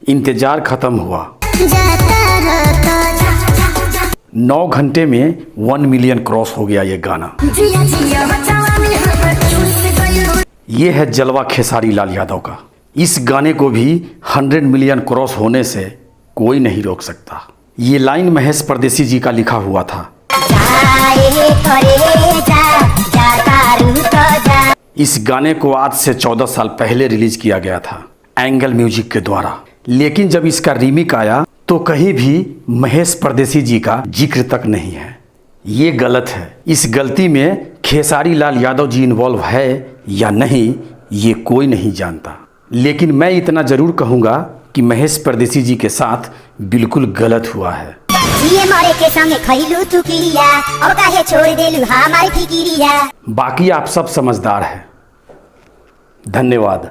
इंतजार खत्म हुआ। 9 घंटे में 1 मिलियन क्रॉस हो गया ये गाना। ये है जलवा खेसारी लाल यादव का। इस गाने को भी 100 मिलियन क्रॉस होने से कोई नहीं रोक सकता। ये लाइन महेश परदेसी जी का लिखा हुआ था। इस गाने को आज से 14 साल पहले रिलीज किया गया था एंगल म्यूजिक के द्वारा, लेकिन जब इसका रीमिक आया तो कहीं भी महेश परदेसी जी का जिक्र तक नहीं है। ये गलत है। इस गलती में खेसारी लाल यादव जी इन्वॉल्व है या नहीं ये कोई नहीं जानता, लेकिन मैं इतना जरूर कहूँगा कि महेश परदेसी जी के साथ बिल्कुल गलत हुआ है। बाकी आप सब समझदार हैं। धन्यवाद।